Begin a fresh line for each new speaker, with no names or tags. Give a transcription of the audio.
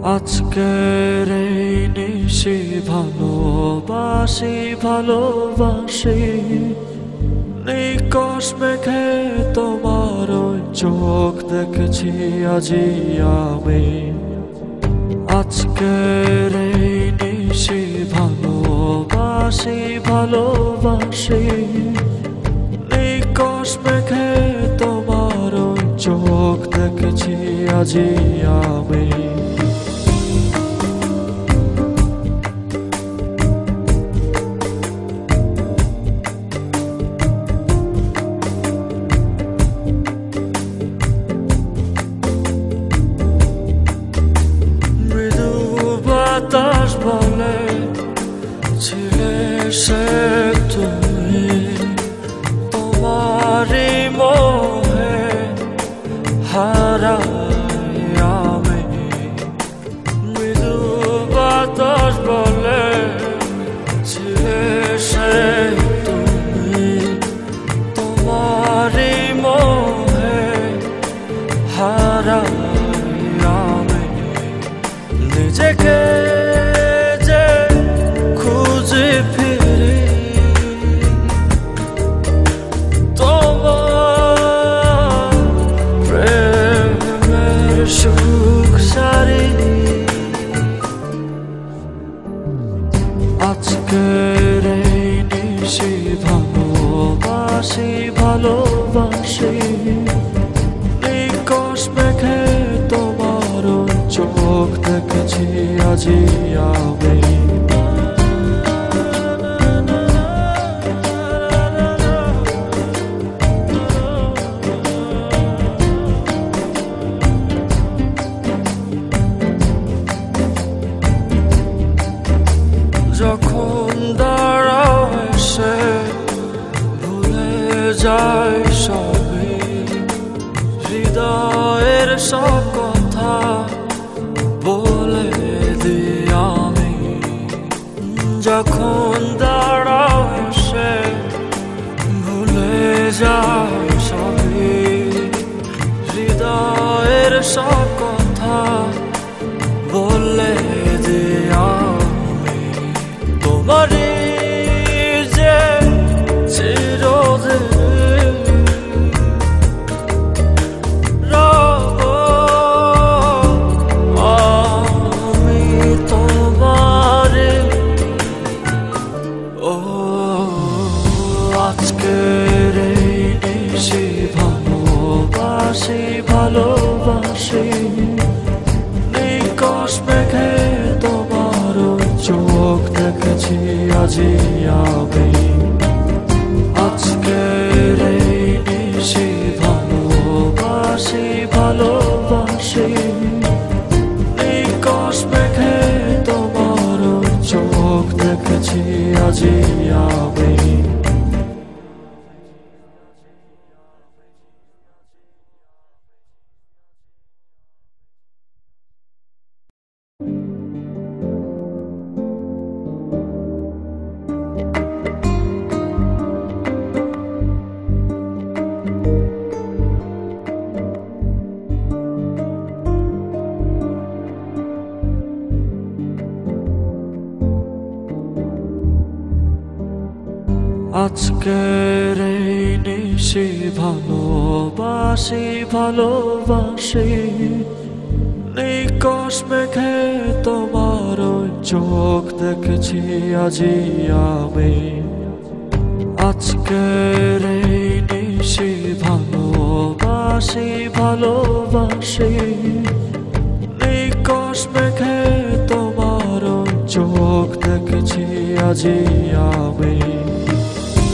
আজকের এই নিশি ভালোবাসি ভালোবাসি নিকশ মেঘে তোমার ওই চোখ দেখেছি আজি আমি। আজকের এই নিশি ভালোবাসি ভালোবাসি নিকশ মেঘে তোমার ওই চোখ দেখেছি আজি আমি। বাতাস বলে ছিলে সে তুমি, তোমারই মোহে হারাই আমি। মৃদু বাতাস বলে ছিলে সে তুমি, তোমারই মোহে হারাই আমি। নিজেকে যে খুঁজে ফিরি তোমার প্রেমের সুখ সারি। আজকের এই নিশি ভালোবাসি ভালোবাসি নিকশ মেঘে তোমার চোখ দেখেছি আজি আমি। যখন দাঁড়াও এসে ভুলে যায় সবই, হৃদয়ের সব কথা বলে দিই আমি। যখন দাঁড়াও এসে ভুলে যায় সবই, হৃদয়ের সব কথা বলে দিই আমি। তোমারই যে চিরদিন আজকের এই নিশি ভালোবাসি ভালোবাসি নিকশ মেঘে তোমার চোখ দেখেছি আজি আমি। আজকের এই নিশি ভালোবাসি ভালোবাসি নিকশ মেঘে তোমার চোখ দেখেছি আজি আমি। আজকের এই নিশি ভালোবাসি ভালোবাসি নিকশ মেঘে তোমার চোখ দেখেছি আজি আমি। আজকের এই নিশি ভালোবাসি ভালোবাসি নিকশ মেঘে তোমার চোখ দেখেছি আজি আমি।